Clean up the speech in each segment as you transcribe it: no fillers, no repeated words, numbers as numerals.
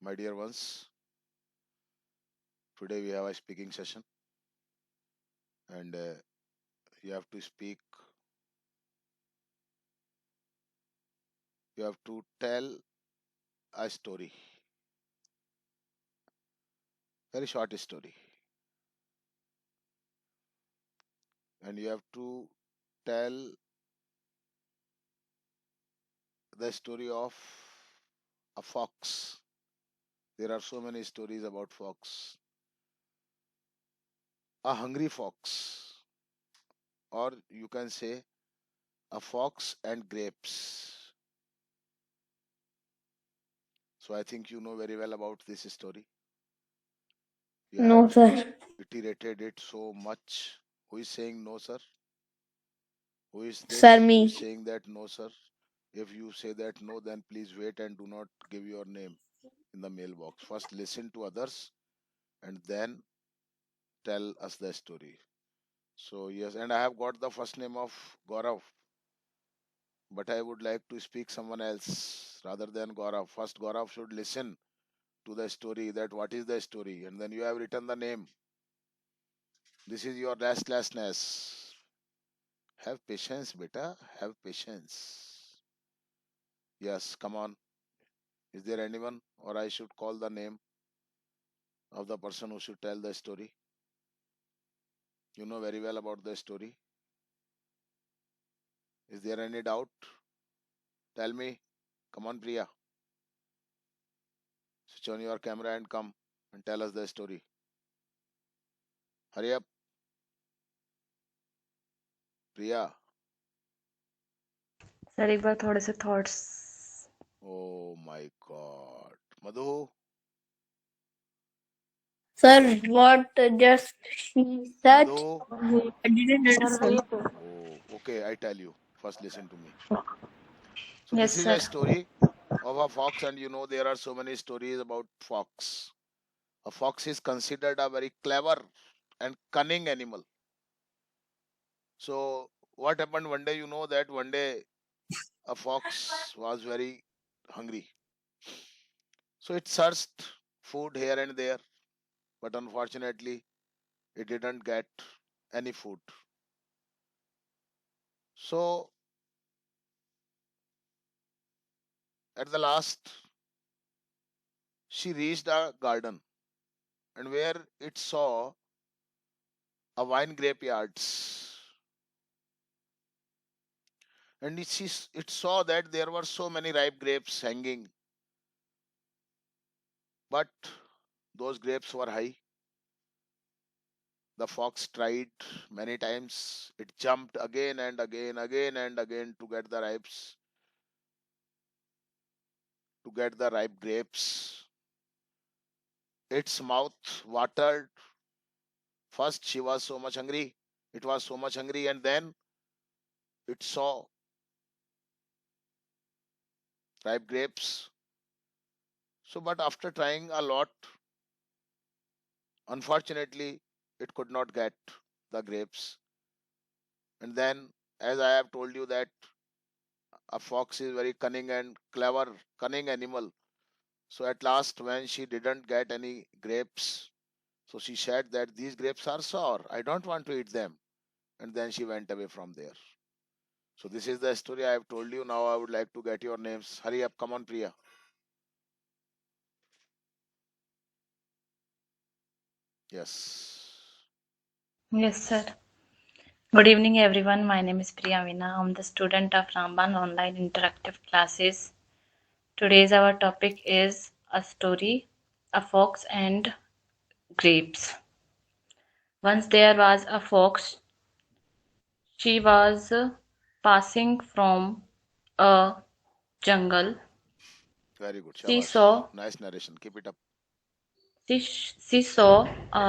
My dear ones, today we have a speaking session, and you have to speak, you have to tell a story, very short story, and you have to tell the story of a fox. There are so many stories about fox. A hungry fox, or you can say a fox and grapes. So I think you know very well about this story. You have No, sir. iterated it so much. Who is saying no, sir? Who is Sir, this? Who is me. saying that no, sir? If you say that no, then please wait and do not give your name in the mailbox. First, listen to others and then tell us the story. So, yes, and I have got the first name of Gaurav, but I would like to speak someone else rather than Gaurav. First, Gaurav should listen to the story that what is the story, and then you have written the name. This is your restlessness. Have patience, beta. Have patience. Yes, come on. Is there anyone, or I should call the name of the person who should tell the story? You know very well about the story. Is there any doubt? Tell me. Come on, Priya. Switch on your camera and come and tell us the story. Hurry up, Priya. Sir एक बार थोड़े से thoughts Oh my God. Madhu. Sir, what just she said? Madhu. I didn't understand. Oh, okay. I tell you. First, listen to me. So, yes this is a sir story of a fox, and you know there are so many stories about fox. A fox is considered a very clever and cunning animal. So, what happened one day? You know that one day a fox was very hungry. So, it searched food here and there, but unfortunately, it didn't get any food. So, at the last, she reached a garden and where it saw a wine grapeyards. And it saw that there were so many ripe grapes hanging, but those grapes were high. The fox tried many times. It jumped again and again, again and again to get the ripe grapes. Its mouth watered. First, she was so much hungry. It was so much hungry, and then it saw ripe grapes. So, but after trying a lot, unfortunately, it could not get the grapes. And then, as I have told you, that a fox is very cunning and clever, cunning animal. So at last, when she didn't get any grapes, so she said that these grapes are sour. I don't want to eat them. And then she went away from there. So this is the story I have told you. Now I would like to get your names. Hurry up, come on, Priya. Yes. Yes sir good evening everyone my name is Priya Meena I am the student of Ramban online interactive classes today's our topic is a story a fox and grapes once there was a fox she was passing from a jungle Very good. she Shabash. saw Nice narration. Keep it up. she saw a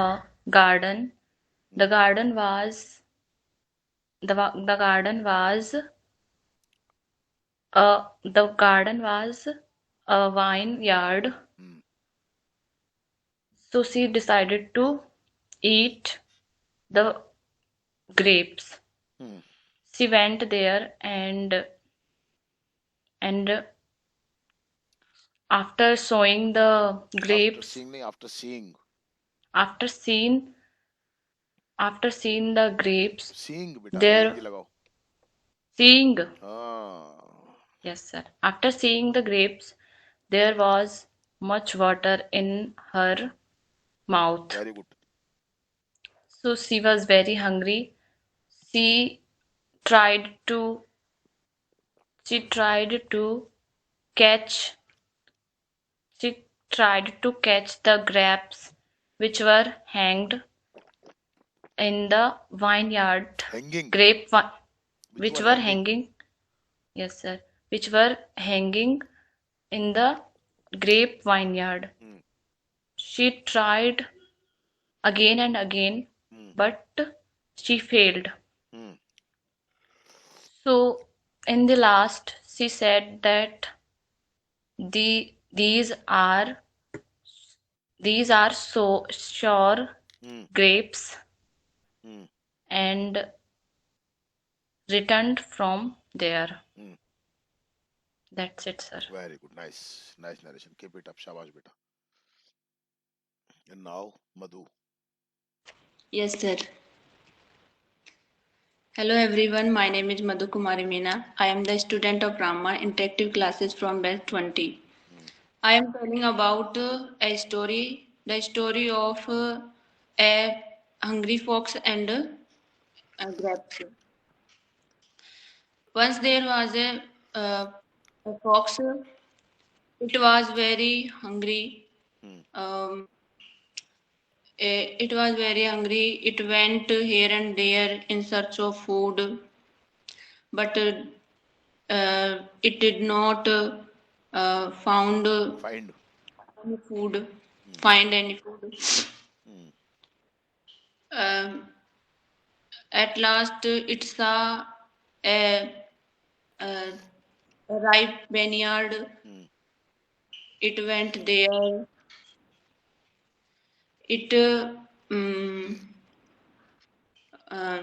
garden the Hmm. garden was the garden was a vineyard, Hmm. so she decided to eat the grapes. Hmm. She went there and after sowing the After grapes, seeing नहीं, after seeing. after seeing the grapes, Seeing बेटा, there ENG लगाओ. seeing, हाँ. yes sir, after seeing the grapes, there was much water in her mouth. Very good. So she was very hungry. She tried to she tried to catch she tried to catch the grapes which were hanged in the vineyard. Hanging. Which were hanging, yes sir, which were hanging in the grape vineyard. She tried again and again, but she failed. So in the last, she said that these are so sure grapes, and returned from there. That's it, sir. Very good. Nice. Nice narration. Keep it up. Shabash beta. And now, Madhu. Yes, sir. Hello everyone, my name is Madhu Kumari Meena. I am the student of Rama Interactive Classes from Batch 20. I am telling about a story, the story of a hungry fox and grapes. Once there was a fox. It was very hungry. Um, it was very hungry. It went here and there in search of food, but it did not found Find. any food. Find any food. Um, at last, it saw a, a ripe vineyard. It went there. It uh,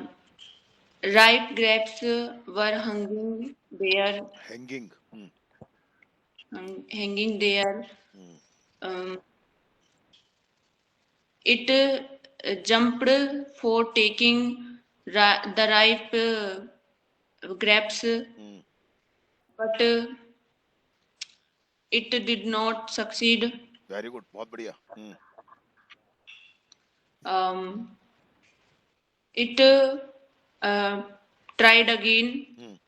ripe grapes were Hanging. hanging there. Um, it jumped for taking the ripe grapes, but it did not succeed. Very good. बहुत बढ़िया. It tried again,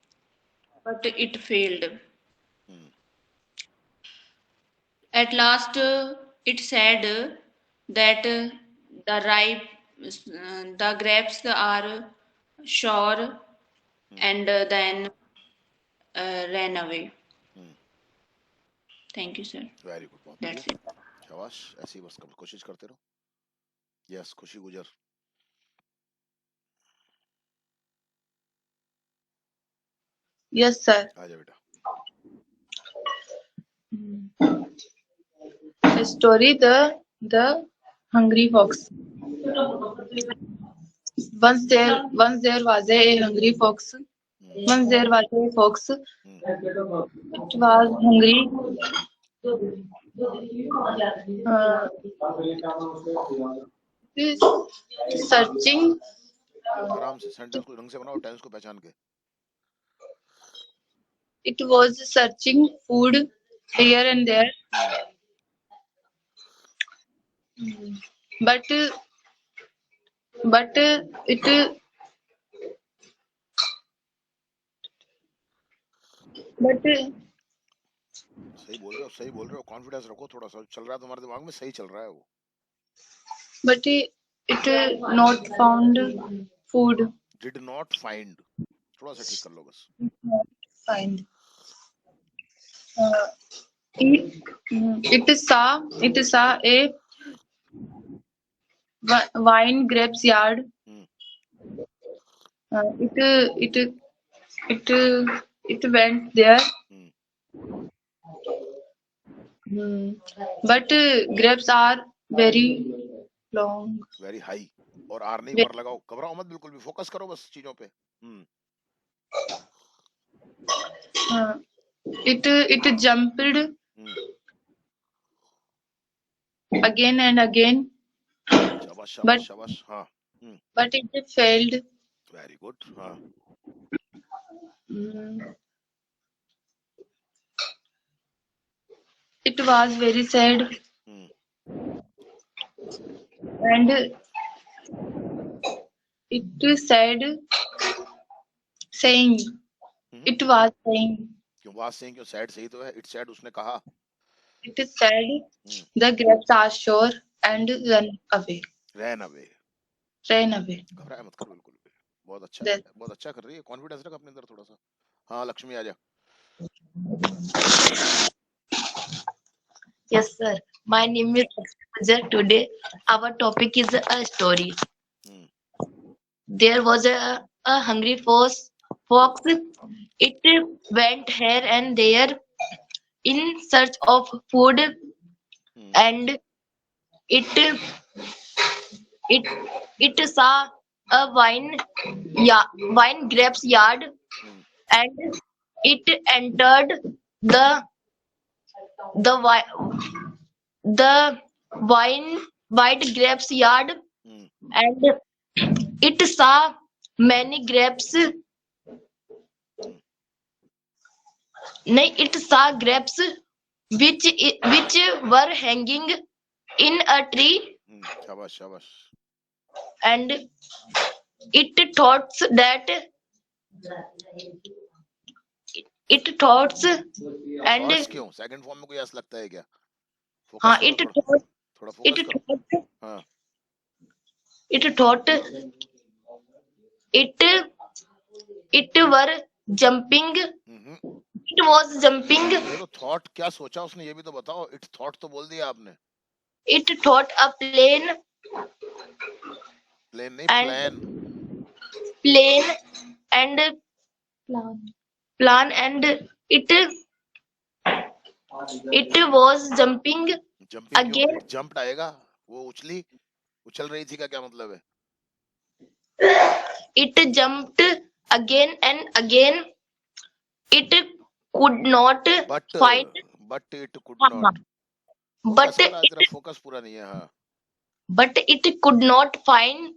but it failed. At last, it said that the grapes are sure, and then ran away. Thank you, sir. Very good. बहुत That's बढ़िया. it. शाबाश. ऐसे ही बस कोशिश करते रहो. Yes, खुशी गुजर. Yes, sir. आजा बेटा. A story, the hungry fox. Once there was a hungry fox. Once there was a fox. It was hungry. Searching. आराम से सेंटेंस को ढंग से बनाओ, टेंस को पहचान के. It was searching food here and there. But it सही बोल रहे हो. कॉन्फिडेंस रखो थोड़ा सा. चल रहा है तुम्हारे दिमाग में, सही चल रहा है वो. but it not found food. Did not find. थोड़ा सा ठीक कर लो बस. Find. It saw a wine grapes yard. It went there. But grapes are very long. Very high. और आर नहीं पर लगाओ. घबराओ मत बिल्कुल भी. फोकस करो बस चीजों पे. It jumped again and again, शाबाश but शाबाश शाबाश. हाँ. but it failed. Very good. हाँ. Mm, It was very sad, Hmm. and it said saying. Hmm. It was saying. क्यों बात सही क्यों सैड सही तो है. इट सैड उसने कहा. It said hmm. the grapes are sure and run away. Ran away. Ran away. घबराए मत कर बिल्कुल भी. बहुत अच्छा That बहुत अच्छा कर रही है. कॉन्फिडेंस रख अपने अंदर थोड़ा सा. हाँ लक्ष्मी आ जा. Yes, sir. My name is Ajay. Today, our topic is a story. Hmm. There was a hungry fox. It went here and there in search of food, hmm. and it it it saw a wine grapes yard, hmm. and it entered the the wi- the white grapes yard, hmm. and it saw many grapes. No, it saw grapes which were hanging in a tree, हम्म. शाबाश शाबाश. and it thought that it thoughts and thoughts क्यों second form में कोई ऐसा लगता है क्या. Focus हाँ, करो it थोड़ा. thought थोड़ा it फोकस करो. thought हाँ. it thought it it were jumping. Hmm. It was jumping. ये तो थॉट क्या सोचा उसने ये भी तो बताओ. इट थॉट तो बोल दिया आपने. It thought a plane plane नहीं and plan. plane and plan, and it was jumping jumping क्यों. again. इट जंप्ड आएगा. वो उछल रही थी का क्या मतलब है. It jumped again and again. It could not but find. It could हाँ, नॉट. but फोकस वाला तेरा it फोकस पूरा नहीं है. हाँ. but it could not find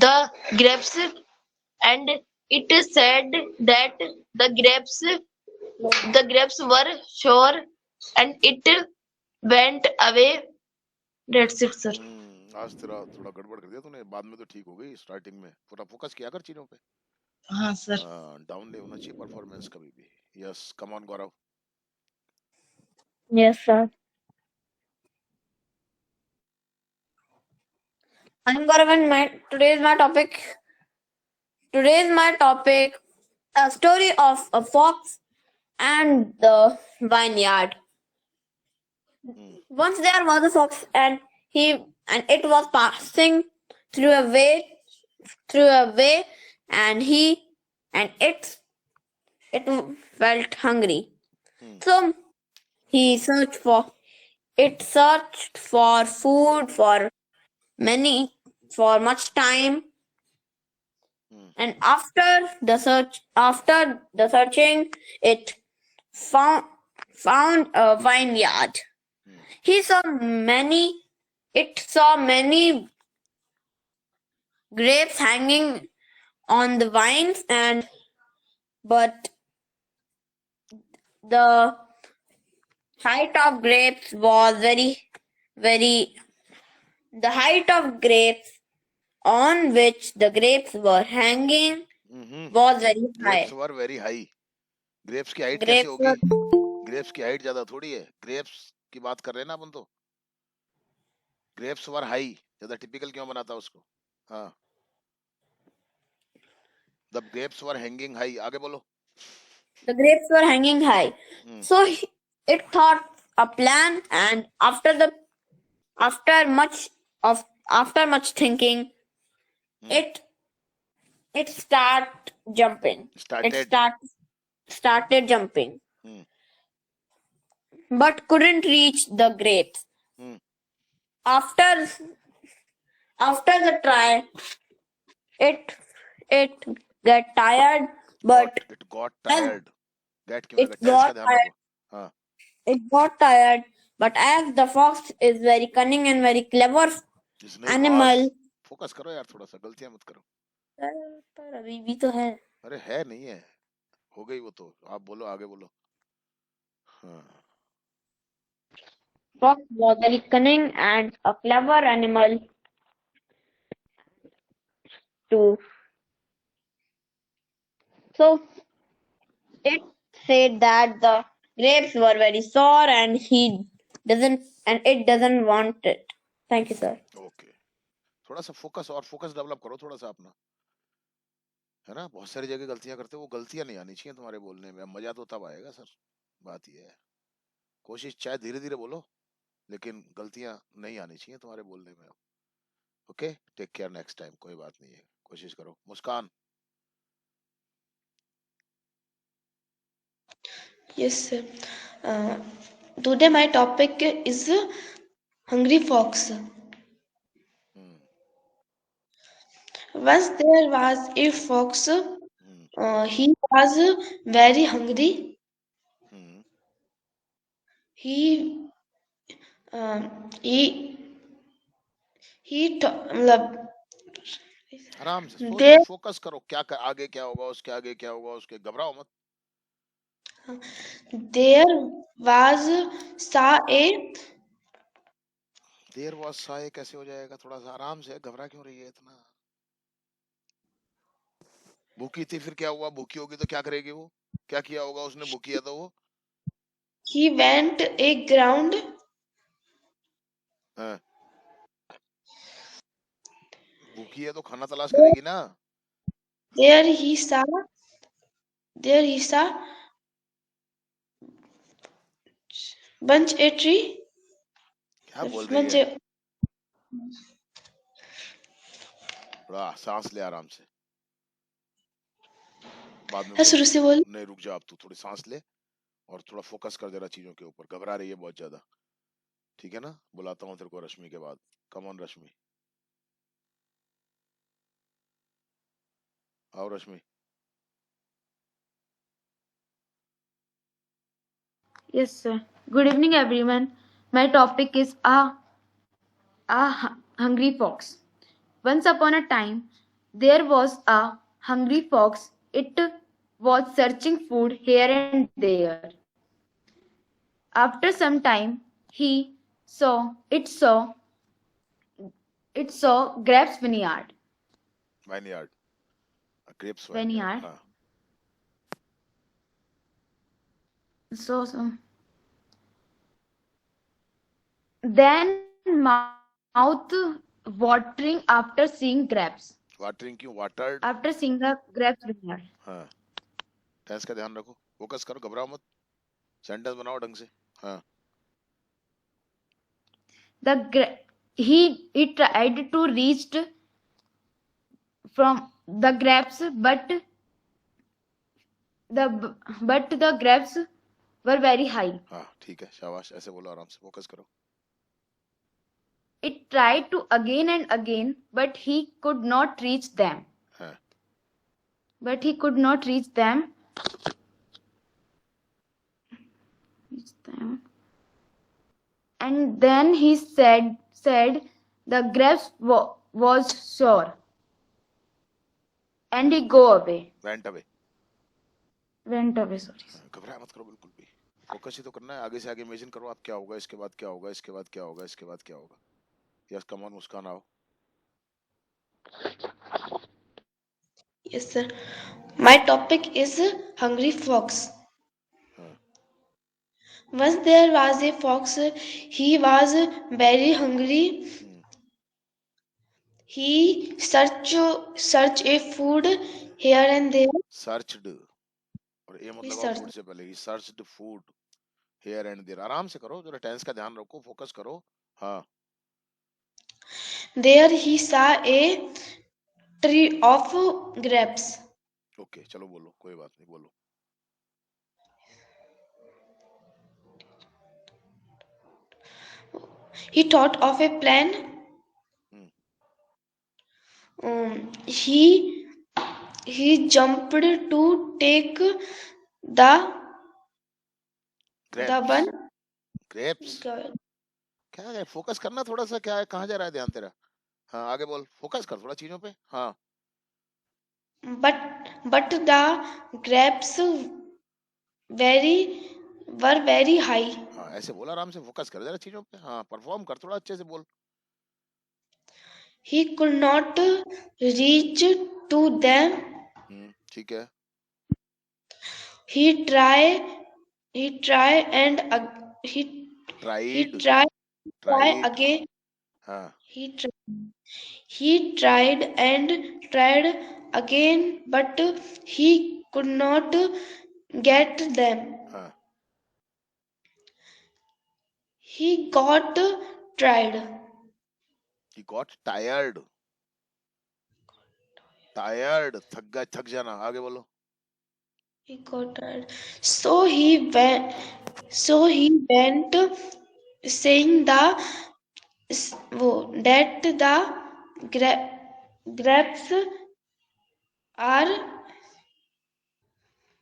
the grapes, and it said that the grapes were sure, and it went away. That's it, sir. आज तेरा थोड़ा गड़बड़ कर दिया तूने. बाद में तो ठीक हो गई. स्टार्टिंग में पूरा फोकस किया कर चीजों पे. हाँ सर. डाउन नहीं होना चाहिए परफॉर्मेंस कभी भी. Yes come on Gaurav. Yes, sir. I'm Gaurav, and today's my topic. Today's my topic: a story of a fox and the vineyard. Once there was a fox, and it was passing through a way, and it felt hungry. So he searched for food for much time. And after the searching, it found a vineyard. It saw many grapes hanging on the vines, but the height of grapes was the height of grapes on which the grapes were hanging was very high. Grapes were very high. Grapes की height कैसे Grapes होगी. were grapes की height ज्यादा थोड़ी है. Grapes की बात कर रहे हैं ना अपन तो. ग्रेप्स वर हाई ज्यादा टिपिकल क्यों बनाता उसको. हाँ. The grapes were hanging high. आगे बोलो. the grapes were hanging high. So it thought a plan, and after much thinking, it started jumping, but couldn't reach the grapes. After the try, it got tired, but it got tired. Get क्यों it आएगा. Tense का got ध्यान tired. रखो. हाँ. It got tired, But as the fox is very cunning and very clever Snake animal. Focus करो यार, थोड़ा सा गलतियां मत करो। पर अभी भी तो है। अरे है नहीं है, हो गई वो तो। आप बोलो, आगे बोलो। हाँ, Fox was very cunning and a clever animal too. So it said that the grapes were very sour and it doesn't want it. Thank you, sir. Okay. थोड़ा सा फोकस और फोकस डेवलप करो थोड़ा सा अपना, है ना। बहुत सारी जगह गलतियां करते हो, वो गलतियां नहीं आनी चाहिए तुम्हारे बोलने में। मजा तो तब आएगा सर, बात ये है। कोशिश चाहे धीरे धीरे बोलो, लेकिन गलतियां नहीं आनी चाहिए तुम्हारे बोलने में। Okay, take care next time, कोई बात नहीं है, कोशिश करो। मुस्कान। Yes, sir. Today my topic is Hungry Fox. Hmm, Once there was a fox. Hmm, He was very hungry. Hmm. He uh, he मतलब आराम से सोच लो, there फोकस करो। आगे क्या होगा, उसके आगे क्या होगा, उसके घबराओ मत। there was saw a there was साए कैसे हो जाएगा, थोड़ा सा आराम से, घबरा क्यों रही है इतना। भूखी थी, फिर क्या हुआ? भूखी होगी तो क्या करेगी वो? क्या किया होगा उसने, भूखी है तो वो? he went a ground. हाँ, भूखी है तो खाना तलाश करेगी ना। There he saw there he saw bunch a tree. क्या बोल रही bunch है? a, थोड़ा सांस ले आराम से, बाद में हाँ, शुरू से बोल। नहीं, रुक जा, अब तू थोड़ी सांस ले और थोड़ा फोकस कर जरा चीजों के ऊपर। घबरा रही है बहुत ज्यादा, ठीक है ना। बुलाता हूँ तेरे को रश्मि के बाद। कम ऑन रश्मि, आओ रश्मि। Yes, sir. Good evening, everyone. My topic is a hungry fox. Once upon a time, there was a hungry fox. It was searching food here and there. After some time, he saw it saw it saw Grapes vineyard. Vineyard, grapes Vineyard. हाँ। So then mouth watering after seeing grapes. Watering क्यों? Watered. After seeing the grapes vineyard. हाँ, tense का ध्यान रखो, focus करो, घबराओ मत, sentence बनाओ ढंग से। हाँ, He tried to reach from the grapes, but the grapes were very high. हाँ, ठीक है, शाबाश, ऐसे बोलो आराम से, फोकस करो। It tried to again and again, but he could not reach them. हाँ, But he could not reach them. And then he said the grapes was sour. And he go away. Went away. Went away, sorry. घबराया मत करो बिल्कुल भी, focus ही तो करना है। आगे से आगे इमेजिन करो, आप क्या होगा, इसके बाद क्या होगा, इसके बाद क्या होगा, इसके बाद क्या होगा। यस, कम ऑन मुस्कान, आओ। Yes, sir. My topic is Hungry Fox. हाँ, Once there was a fox. He was very hungry. He search a food here and there. Searched, और ए मत He लगाओ searched. फूड से पहले। ही searched food here and there. आराम से करो, जरा टेंस का ध्यान रखो, फोकस करो। हाँ, There he saw a tree of grapes. Okay, चलो बोलो, कोई बात नहीं, बोलो। He thought of a plan. Hmm, He jumped to take the grapes, one grapes क्या है? फोकस करना थोड़ा सा, क्या है, कहाँ जा रहा है ध्यान तेरा? हाँ आगे बोल, फोकस कर थोड़ा चीजों पे। हाँ but the grapes very were very high. हाँ ऐसे बोल, आराम से फोकस कर जरा चीजों पे। हाँ परफॉर्म कर, थोड़ा अच्छे से बोल। He could not reach to them. ठीक है। He try he try and he tried, try tried. again. हाँ He tried and tried again, but he could not get them. हाँ He got tired. he got tired, tired, थक गया, थक जाना। आगे बोलो। He got tired. So he went saying that the grapes are.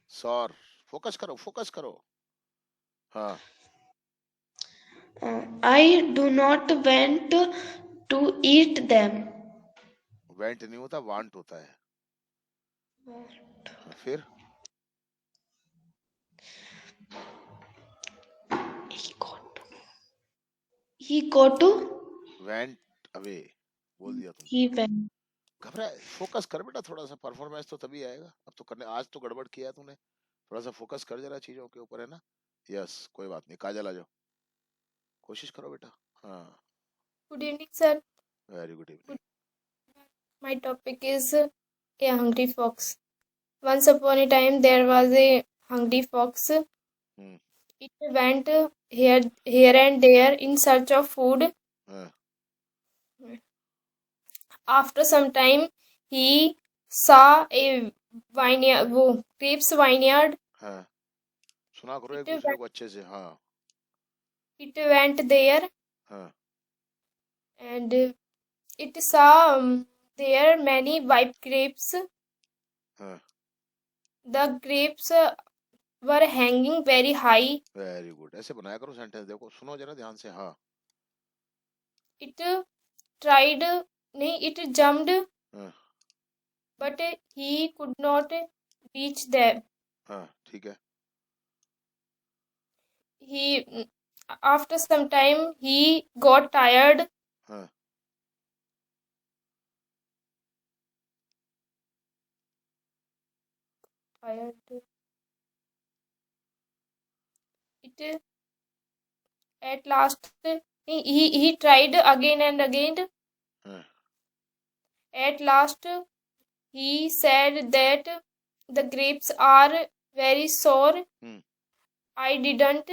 Sour, focus करो, focus करो। हाँ I do not want to eat them. Went नहीं होता, वांट होता है। फिर He got to. Went away बोल दिया तुमने। He went. घबरा, फोकस कर बेटा थोड़ा सा, परफॉर्मेंस तो तभी आएगा। अब तो करने, आज तो गड़बड़ किया है तूने, थोड़ा सा फोकस कर जरा चीजों के ऊपर, है ना? यस कोई बात नहीं। काजल आ जाओ, कोशिश करो बेटा। हाँ Good evening, sir. Very good evening. My topic is a hungry fox. Once upon a time, there was a hungry fox. It went here and there in search of food. After some time, he saw a grapes vineyard. हाँ सुना करो एक It दूसरे went, को अच्छे से। हाँ it went there हाँ and it saw there many ripe grapes. हाँ The grapes were hanging very high. Very good, ऐसे बनाया करो सेंटेंस। देखो सुनो जरा ध्यान से। हाँ It tried, it jumped, हाँ but he could not reach them. हाँ ठीक है। He, after some time, he got tired. हाँ Tired. It at last he tried again and again. हाँ At last, he said that the grapes are very sour. I didn't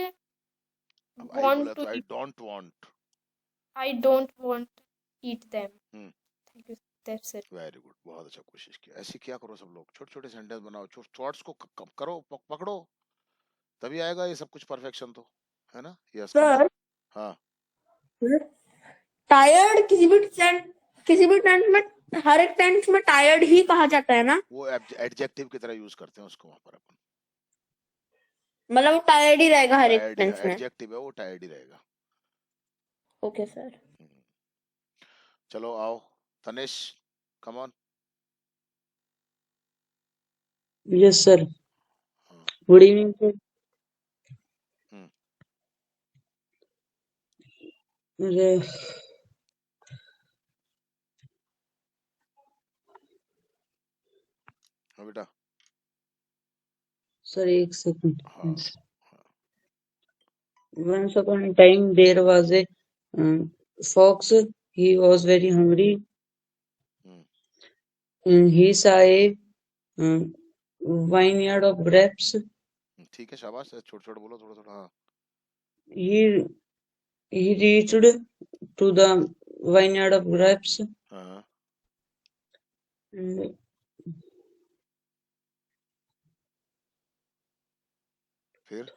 अब आई want बोला to तो आई eat. Don't want. I don't want to eat them. Thank you. That's it. Very good, बहुत अच्छा कोशिश किया। ऐसे किया करो सब लोग, छोटे छोटे सेंटेंस बनाओ, थॉट्स को करो, पकड़ो, तभी आएगा ये सब कुछ परफेक्शन तो, है ना? यस सर, हाँ टायर्ड किसी भी टेंस में, हर एक टेंस में टायर्ड ही कहा जाता है ना? वो एडजेक्टिव की तरह यूज करते हैं उसको वहां पर अपन। मतलब वो टायर्ड ही रहेगा हर एक टेंस में। एडजेक्टिव है वो, टायर्ड ही रहेगा। Okay sir. चलो आओ Tanish, come on. Yes sir, good evening sir. अरे बेटा सर एक सेकंड। हाँ Once upon a time there was a fox. He was very hungry. He saw a vineyard of grapes. ठीक है, शाबाश, छोड़ छोड़ बोलो थोड़ा थोड़ा। हाँ he reached to the vineyard of grapes. हाँ And फिर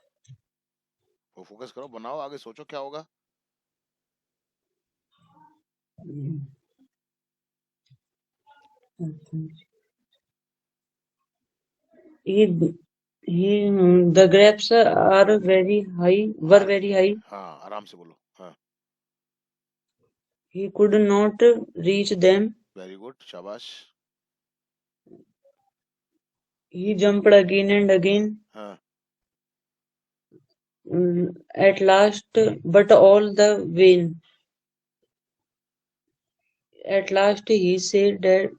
वो फोकस करो, बनाओ, आगे सोचो क्या होगा। he The grapes are very high, were very high. हाँ आराम से बोलो. हाँ. He could not reach them. Very good. शाबाश. He jumped again and again. हाँ. At last, but all the vain. At last, he said that.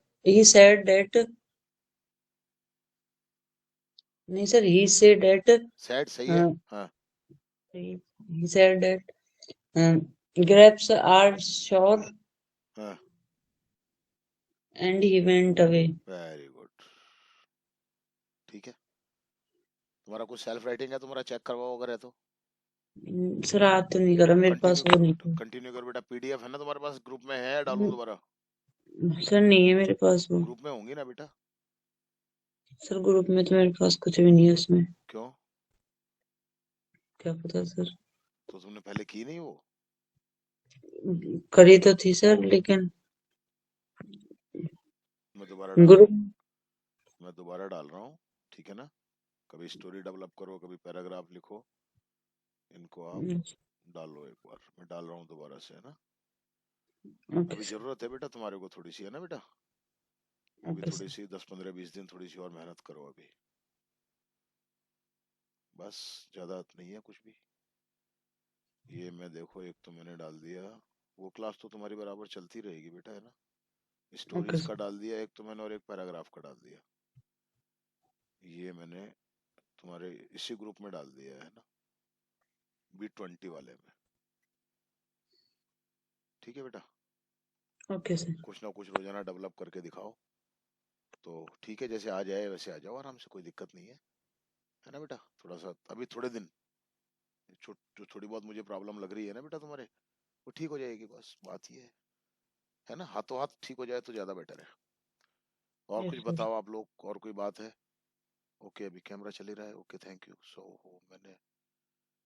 नहीं sir, he said that. Sad सही है. हाँ. He said that grapes are sour. हाँ. And he went away. Very good. ठीक है. तुम्हारा कुछ सेल्फ राइटिंग है, तुम्हारा चेक करवाओ अगर है तो. सर आज तो नहीं करा, मेरे पास वो नहीं था. कंटिन्यू कर बेटा. पीडीएफ है ना तुम्हारे पास, ग्रुप में है, डालूं दोबारा? सर नहीं है मेरे पास वो. ग्रुप में होंगी ना बेटा? सर ग्रुप में तो मेरे पास कुछ भी नहीं है उसमें. क्यों? क्या पता सर. तो तुमने पहले की नहीं वो? करी तो थी सर, लेकिन मैं दोबारा डाल रहा हूँ. ठीक है ना? कभी स्टोरी डेवलप करो, कभी पैराग्राफ लिखो, इनको आप डालो. एक बार मैं डाल रहा हूँ दोबारा से, है ना? अभी जरूरत है बेटा तुम्हारे को थोड़ी सी, है ना बेटा? अभी थोड़ी सी 10-15-20 दिन थोड़ी सी और मेहनत करो अभी, बस. ज्यादा नहीं है कुछ भी. ये मैं देखो, एक तो मैंने डाल दिया. वो क्लास तो तुम्हारी बराबर चलती रहेगी बेटा, है ना? स्टोरीज का डाल दिया एक तो मैंने, और एक पैराग्राफ का डाल दिया. ये मैंने तुम्हारे इसी ग्रुप में डाल दिया है ना, B20 वाले में. ठीक है बेटा? Okay sir. कुछ ना कुछ रोजाना डेवलप करके दिखाओ तो ठीक है. जैसे आ जाए वैसे आ जाओ आराम से, कोई दिक्कत नहीं है ना बेटा? थोड़ा सा अभी थोड़े दिन जो थोड़ी बहुत मुझे प्रॉब्लम लग रही है ना बेटा तुम्हारे, वो ठीक हो जाएगी. बस बात ये है ना, हाथों हाथ ठीक हो जाए तो ज्यादा बेटर है. और कुछ बताओ आप लोग, और कोई बात है? ओके, अभी कैमरा चल ही रहा है. Okay, thank you. सो मैंने